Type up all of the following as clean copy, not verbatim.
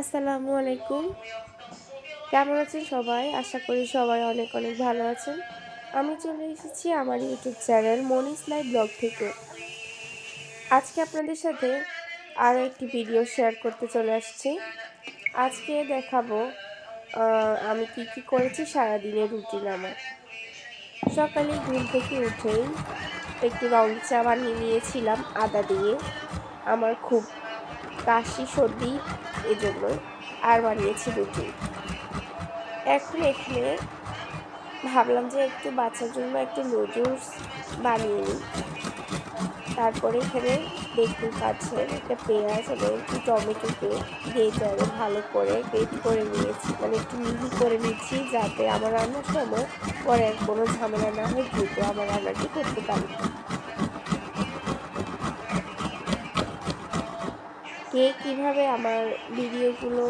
আসসালামু আলাইকুম। কেমন আছেন সবাই? আশা করি সবাই অনেক অনেক ভালো আছেন। আমি চলে এসেছি আমার YouTube channel Moni's live blog থেকে। আজকে আপনাদের সাথে আরও একটি ভিডিও শেয়ার করতে চলে আসছি। আজকে দেখাবো আমি কি করেছি সারাদিনের রুটিন আমার। সকালে ঘুম থেকে উঠেই একটু রং চা বানিয়ে নিয়েছিলাম আদা দিয়ে। আমার খুব কাশি সর্দি এজন্য আর বানিয়েছি রুটি। এখন এখানে ভাবলাম যে একটু বাচ্চার জন্য একটু নুডলস বানিয়ে নিই। তারপরে এখানে দেখতেই পাচ্ছেন একটা পেঁয়াজ এবং একটু টমেটোকে গ্রেটারে ভালো করে গ্রেট করে নিয়েছি, মানে একটু মিহি করে নিচ্ছি যাতে আমার রান্নার সময় পরে আর কোনো ঝামেলা না হয়, দ্রুত আমার রান্নাটি করতে পারি। কে কীভাবে আমার ভিডিওগুলো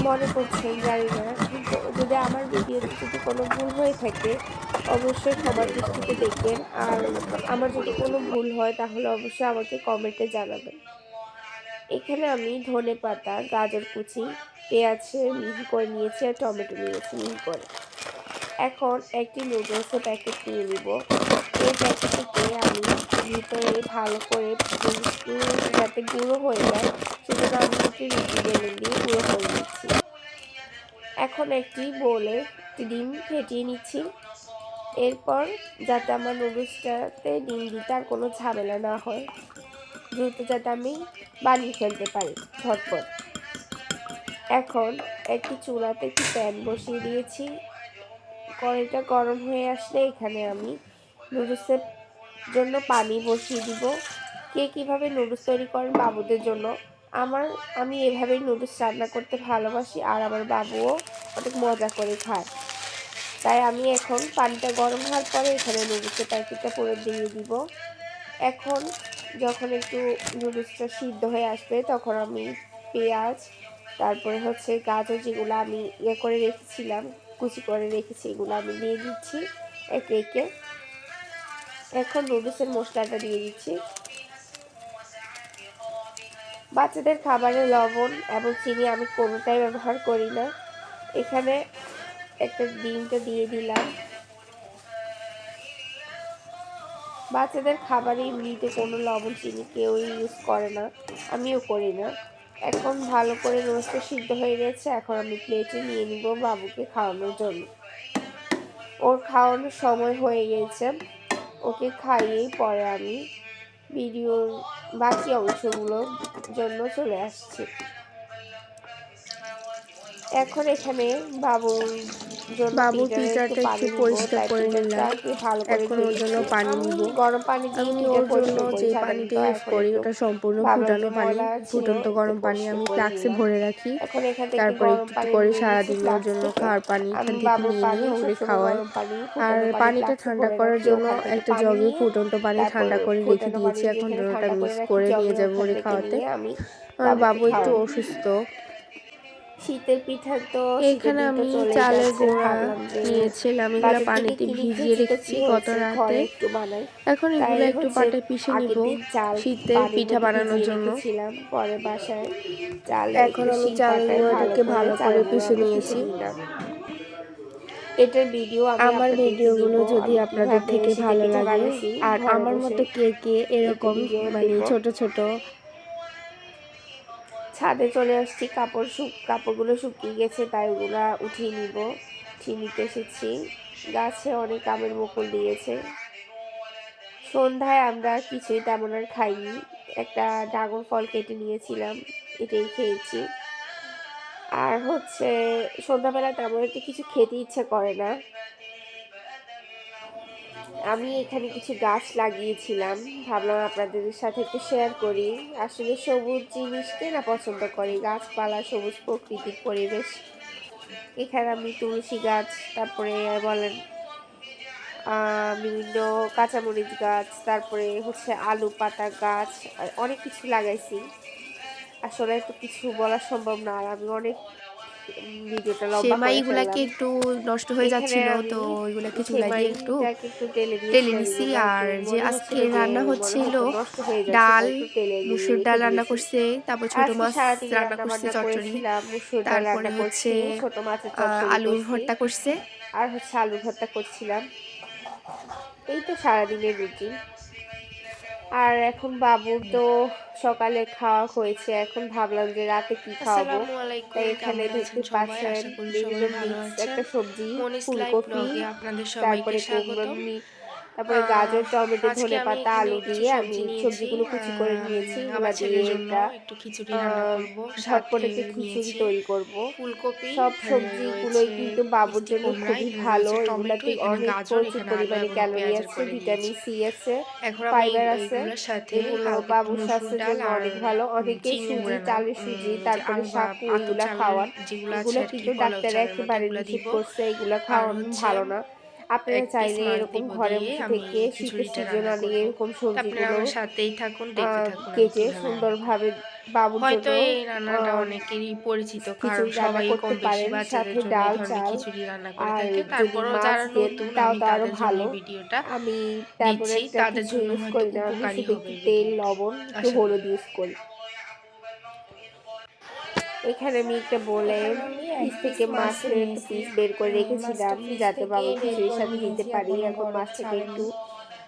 মনে করছেন জানি না, কিন্তু যদি আমার ভিডিওতে যদি কোনো ভুল হয়ে থাকে অবশ্যই ক্ষমার দৃষ্টিতে দেখবেন। আর আমার যদি কোনো ভুল হয় তাহলে অবশ্যই আমাকে কমেন্টে জানাবেন। এখানে আমি ধনেপাতা, গাজর কুচি, পেঁয়াজের মিহি করে নিয়েছি আর টমেটো নিয়েছি মিহি করে। এখন একটি নুডলসের প্যাকেট নিয়ে নিব। এই প্যাকেটটিতে আমি ভিতরে ভালো করে নুডলসটি যাতে গুঁড়ো হয়ে যায় সেজন্য আমি একটি রুটি বেলুন দিয়ে গুঁড়ো করে নিচ্ছি। এখন একটি বোলে একটি ডিম ফেটিয়ে নিচ্ছি। এরপর যাতে আমার নুডলসটাতে ডিম দিতে আর কোনো ঝামেলা না হয়, দ্রুত যাতে আমি বানিয়ে ফেলতে পারি ঝটপট। এখন একটি চুলাতে একটি প্যান বসিয়ে দিয়েছি। কড়াইটা গরম হয়ে আসলে এখানে আমি নুডলসের জন্য পানি বসিয়ে দিব। কে কীভাবে নুডলস তৈরি করেন বাবুদের জন্য, আমি এভাবেই নুডলস রান্না করতে ভালোবাসি আর আমার বাবুও অনেক মজা করে খায়। তাই আমি এখন পানিটা গরম হওয়ার পরে এখানে নুডলসের প্যাকেটটা পুরো দিয়ে দিব। এখন যখন একটু নুডলসটা সিদ্ধ হয়ে আসবে তখন আমি পেঁয়াজ, তারপরে হচ্ছে গাজর যেগুলো আমি করে রেখেছিলাম, কুচি করে রেখেছি, এগুলো আমি দিয়ে দিচ্ছি একে একে। এখন নুডলসের মশলাটা দিয়ে দিচ্ছি। বাচ্চাদের খাবারে লবণ এবং চিনি আমি কোনোটাই ব্যবহার করি না। এখানে একটা ডিমটা দিয়ে দিলাম। বাচ্চাদের খাবারে এমনিতে কোনো লবণ চিনি কেউই ইউজ করে না, আমিও করি না। এখন ভালো করে নুডলসটা সিদ্ধ হয়ে গেছে। এখন আমি প্লেটে নিয়ে নিব বাবুকে খাওয়ানোর জন্য। ওর খাওয়ানোর সময় হয়ে গেছে, ওকে খাইয়েই পরে আমি ভিডিওর বাকি অংশগুলোর জন্য চলে আসছি। এখন এখানে বাবুর জন্য পিঠাটা একটু পানি নিব, পরিষ্কার তাই করে নিলাম। পিঠাটাকে ভালো করে এখন ধুয়ে ওর জন্য নিচ্ছি। পানি আমি নিব। গরম পানি দিয়ে আমি পিঠা ওর জন্য পরিষ্কার করি যে সাধারণত। পানিটা ইউজ এখন করি একটু ওটা সম্পূর্ণ ভাবলাম ফুটানো যে পানি। ময়লা ছিল ফুটন্ত একটু গরম পানি পরিষ্কার আমি করে ফ্লাক্সে নিলাম। ভরে রাখি। এখন এখান থেকে তারপরে গরম একটু একটু পানি করে নিয়ে নিচ্ছি সারাদিন ওর ফ্লাক্স জন্য থেকে। খাওয়ার পানি এখান আমি থেকে বাবুর নিয়ে পানি নিয়ে ওরে সবসময় খাওয়াই। গরম পানি, আর ফুটানো পানি পানিটা ফ্লাক্সে ঠান্ডা ভরে করার রাখি। জন্য ওখান থেকে একটা পানি জগে নিয়ে ফুটন্ত পানি তারপর ঠান্ডা করে রেখে ফুটানো পানি দিয়েছি। এখন যেখানে ওটা ঠান্ডা করে মিক্স রাখি করে নিয়ে জগে, যাবো ওখান ওরে থেকে খাওয়াতে। নিয়ে আমি আমার বাবুকে বাবু একটু খাওয়াই। অসুস্থ। শীতের এখানে দিন তো আমি চলেই চালের যাচ্ছে। গুঁড়া ভাবলাম যে নিয়েছিলাম, এগুলো বাজার থেকে পানিতে কিনে ভিজিয়ে খেয়েছি তো কি রেখেছি গত হয়েছে, রাতে। ঘরে একটু বানাই। এখন তাই এগুলো একটু হচ্ছে পাটায় পিষে নিব আগের দিন চাল শীতের পানির পিঠা মধ্যে বানানোর ভিজিয়ে জন্য। রেখেছিলাম, পরে বাসায় চাল এখন আমি শিল চালের পাটায় গুঁড়াটাকে ভালো করে চালের গুঁড়ো পিষে আমি পিষে নিয়েছি। নিলাম। এটার ভিডিও আমি আমার আপনাদেরকে দিব, ভিডিওগুলো যদি আমি আপনাদের কিভাবে থেকে শীতের ভালো পিঠা লাগে, বানাইছি আর ঘরে আমার বসে, মতো কে কে এটা এরকম ভিডিও মানে দিব। ছোট ছোট ছাদে চলে আসছি, কাপড়গুলো শুকিয়ে গেছে তাই ওগুলা উঠিয়ে নিব। উঠিয়ে নিতে এসেছি। গাছে অনেক আমের মুকুল দিয়েছে। সন্ধ্যায় আমরা কিছুই তেমন আর খাইনি, একটা ড্রাগন ফল কেটে নিয়েছিলাম, এটাই খেয়েছি। আর হচ্ছে সন্ধ্যাবেলা তেমন একটা কিছু খেতে ইচ্ছে করে না। আমি এখানে কিছু গাছ লাগিয়েছিলাম, ভাবলাম আপনাদের সাথে একটু শেয়ার করি। আসলে সবুজ জিনিস কে না পছন্দ করি, গাছপালা, সবুজ প্রাকৃতিক পরিবেশ। এখানে আমি তুলসী গাছ, তারপরে বলেন বিভিন্ন কাঁচামরিচ গাছ, তারপরে হচ্ছে আলু পাতা গাছ, অনেক কিছু লাগাইছি। আসলে তো কিছু বলা সম্ভব না, আর আমি অনেক ভিডিওটা লম্বা করে সেমাইগুলাকে ফেললাম। একটু নষ্ট হয়ে এখানে যাচ্ছিল, আমি তো ওইগুলাকে চুলায় দিয়ে একটু সেমাইটাকে একটু টেলে টেলে দিয়েছিলাম নিছি। এজন্য আর একটু যে মনে আজকে হচ্ছিল যে রান্না মনে হচ্ছিল হয়তো নষ্ট হয়ে যাচ্ছে, ডাল, তাই একটু টেলে দিয়ে মুসুর রেখে ডাল রান্না দিয়েছি। করছে, তারপর ছোট আজকে মাছ সারাদিন রান্না রান্না করছে বান্না চচ্চড়ি, করেছিলাম, মুসুর ডাল তারপরে রান্না হচ্ছে করছি, ছোট মাছের চচ্চড়ি আলুর করছি, ভর্তা করছে। আর হচ্ছে আলু ভর্তা করছিলাম। এই তো সারাদিনের রুটিন। আর এখন বাবুর তো সকালে খাওয়া হয়েছে, এখন ভাবলাম যে রাতে কি খাওয়াবো। আসসালামু আলাইকুম, তাই এখানে কেমন আছেন দেখতে সবাই? পাচ্ছেন আশা করি বিভিন্ন সবাই ভালো মিক্স আছেন। একটা সবজি, মনিস লাইফ ফুলকপি, ব্লগে আপনাদের সবাইকে তারপরে কুমড়ো, স্বাগতম। তারপরে গাজর, টমেটো, আজকে আমি ধনেপাতা, এখানে আলু কিছু দিয়ে আমি সবজি নিয়েছি। সবজিগুলো কুচি করে নিয়েছি। এগুলা আমার দিয়ে ছেলের জন্য একটা একটু খিচুড়ি রান্না করব, সাথে ঝটপট একটা খিচুড়ি নিয়েছি তৈরি করব। ফুলকপি, সব এখানে সবজিগুলোই রয়েছে কিন্তু বাবুর মিষ্টি জন্য কুমড়া, খুবই এখানে ভালো। রয়েছে টমেটো, এগুলাতে এখানে অনেক গাজর, প্রচুর এখানে আলু পরিমাণে এবং ক্যালোরি পেঁয়াজের আছে, কলি নিয়েছি। ভিটামিন সি আছে, এখন আমি ফাইবার আছে। এইগুলোর সাথে এগুলো হালকা একটু বাবুর মসুর স্বাস্থ্যের ডাল জন্য আর অনেক ভালো। অনেকে চিংড়ি সুজি, গুঁড়ানো চালের সুজি, যে তারপরে আলু বা সাতু আতপ এগুলা চালের খাওয়ান। যেগুলো আছে এগুলা আর কি, কিন্তু পলাও ডাক্তাররা চালের মতো একেবারে এগুলো নিষেধ দিব। করছে, এগুলা আর খাওয়ানো হচ্ছে ভালো না। আপনারা 1 পিস চাইলে মাছ এরকম দিব, ঘরে দিয়ে বসে আমি থেকে শীতের খিচুড়িটা সিজন রান্না অনেক করব। এরকম তো আপনারা সবজিগুলো আমার সাথেই থাকুন, দেখতে থাকুন আমি কেটে কিভাবে রান্না করি। সুন্দরভাবে বাবুর হয়তো জন্য এই রান্নাটা আহ, অনেকেরই পরিচিত, কারণ খিচুড়ি রান্না সবাই করতে কম বেশি পারেন, বাচ্চাদের সাথে জন্য এই ডাল, ধরনের চাল। খিচুড়ি রান্না করে আর থাকে। যদি তারপরেও মাছ যারা দেন নতুন, তাও আমি তো আরো তাদের জন্য ভালো। এই ভিডিওটা আমি তেমন দিচ্ছি, একটা তাদের কিছু জন্য ইউজ হয়তো করি না, আমি উপকারী শুধু হবে একটু এই তেল, ভিডিওটা, লবণ, একটু আশা করি। হলুদ ইউজ করি। এখানে আমি একটা বলে এখানে আমি 1 ফ্রিজ পিস থেকে মাছ মাছের একটা নিয়েছি। পিস বের করে মাছটা রেখেছিলাম ফ্রিজ যাতে থেকে বাবু বের খিচুড়ির করে সাথে নিয়েছি, দিতে পারি। এখনো এখন বরফ মাছটাকে ছাড়েনি। একটু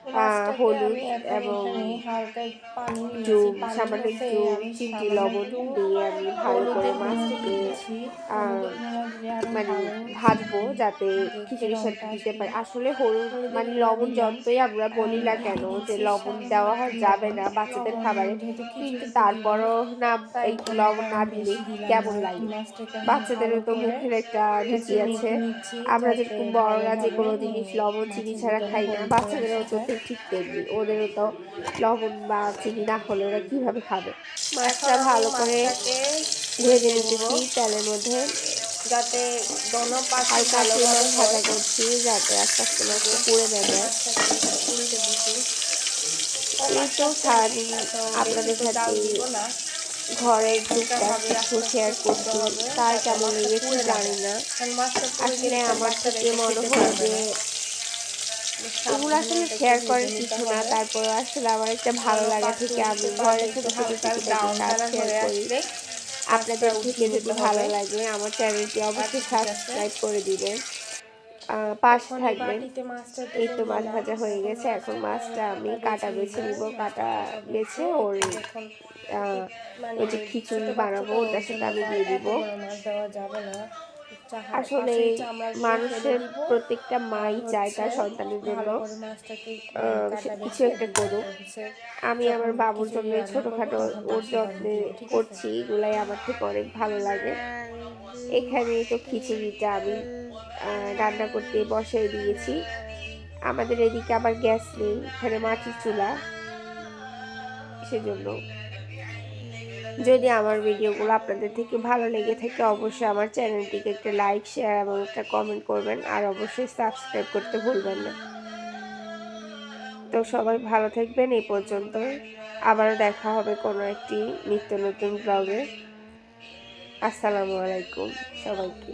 তো মাছটাকে হলুদ আমি এখন এবং এখানে হালকা পানি একটু নিয়েছি, পানির সামান্য মধ্যে একটু আমি চিমটি সামান্য লবণ একটু দিয়ে আমি ভালো করে হলুদের গুঁড়ো দিয়ে মাছটাকে দিচ্ছি। আহ, হলুদের গুঁড়ো দিলে আরো মানে ভালো ভাজবো যাতে দেখতে খিচুড়ির সাথে রংটা দিতে আসবে। পারি। আসলে হলুদ হলুদের মানে গুঁড়া লবণ দিলাম যতই আমরা বলি না আর কেন দিয়ে যে দিচ্ছি লবণ সামান্য দেওয়া একটু যাবে লবণ। না বাচ্চাদের লবণ খাবারে, যেহেতু কিন্তু খিচুড়িতে দিব, তারপরও না তাই একটু লবণ লবণটা না আমি দিলে বেশি দিলাম না। কেমন এখন লাগে। মাছটাকে আমি বাচ্চাদেরও ভালো তো করে মুখের একটা এটাকে রুচি আছে। মেখে নিচ্ছি, আমরা যাতে যেরকম বড়রা যে ভালোভাবে কোনো জিনিস লবণ চিনি মাছের ছাড়া ভিতরে খাই না, হলুদটা বাচ্চাদেরও বসে তো যায়। ঠিক তেমনি, ওদেরও তো লবণ বা চিনি না হলে ওরা কিভাবে খাবে। এখন মাছটা আমি ভালো করে মাছটাকে ভেজে উল্টে দিব, নিতেছি তেলের মধ্যে, যাতে দোনো পাশে হালকা ভালোভাবে পরিমাণ হয়। ভাজা করছি যাতে আস্তে আস্তে মাছটা যে পুড়ে না যায়। মাছটাকে উল্টে দিচ্ছি। ও এই মাছটা তো সেদ্ধ, সারাদিন তো বেশি আপনাদের তো সাথে জাল দিব না, ঘরের টুকটাক হালকাভাবে কিছু আস্তে শেয়ার আস্তে করতে করছি, হবে, কার যাতে কেমন মাছটা লেগেছে পুড়ে না জানি যায়। না। কারণ মাছটা পুড়ে আসলে গেলে তো আমার বাচ্চারা থেকে এটা মনে খেতে হলো পারবে যে না। এগুলো সাবধানে আসলে এটাকে শেয়ার ভেজে করার নিতে কিছু না, হবে। তারপরে আসলে আমার একটা ভালো দোনো লাগা পাশ থেকে উল্টে আমি পাল্টে ঘরের ছোট একটু ছোট হালকা টুকিটাকি ব্রাউন কাজ কালার শেয়ার হয়ে করি। আসলে মাছটা আপনাদের থেকে উঠিয়ে যদি দিতে ভালো হবে। লাগে আমার চ্যানেলটি আচ্ছা, অবশ্যই ঠিক আছে। সাবস্ক্রাইব করে দিবেন, পাশে এখন এই থাকবেন। বাটিতে মাছটা এই তুলে তো মাছ নিলাম। ভাজা হয়ে এখন গেছে, এখন মাছটাকে আমি মাছটা আমি কাটা কাটা বেছে বেছে নিব। নিব, মাছটা কাটা কাটা বেছে বেছে ওর একটু যখন মানে ওই যে ছোট খিচুড়ি বাচ্চা বানাবো তো, ওর ওটার সাথে জন্য আমি তো আর দিয়ে দিব। এত বড় মাছ দেওয়া যাবে না। আসলে পাশের চামড়াগুলো ফেলে মানুষের দিব। প্রত্যেকটা আর মাই চায় হচ্ছে তার সন্তানের জন্য ভালো করে মাছটাকে মানে কাটা কিছু বেছে একটা করুক। তারপর হচ্ছে আমি যখন আমার বাবুর খিচুড়ি জন্য এই রান্না করবো ছোটখাটো তখন ওর তার সাথে আমি যত্নে দিব, ঠিক আছে। করছি, এগুলাই আমার থেকে অনেক ভালো লাগে। এখানেই তো খিচুড়িটা আমি রান্না করতে বসাই দিয়েছি। আমাদের এদিকে আবার গ্যাস নেই, এখানে মাটির চুলা, সেজন্য যদি আমার ভিডিওগুলো আপনাদের থেকে ভালো লেগে থাকে অবশ্যই আমার চ্যানেলটিকে একটা লাইক, শেয়ার এবং একটা কমেন্ট করবেন, আর অবশ্যই সাবস্ক্রাইব করতে ভুলবেন না। তো সবাই ভালো থাকবেন, এই পর্যন্ত। আবারও দেখা হবে কোনো একটি নিত্য নতুন ব্লগে। আসসালামু আলাইকুম সবাইকে।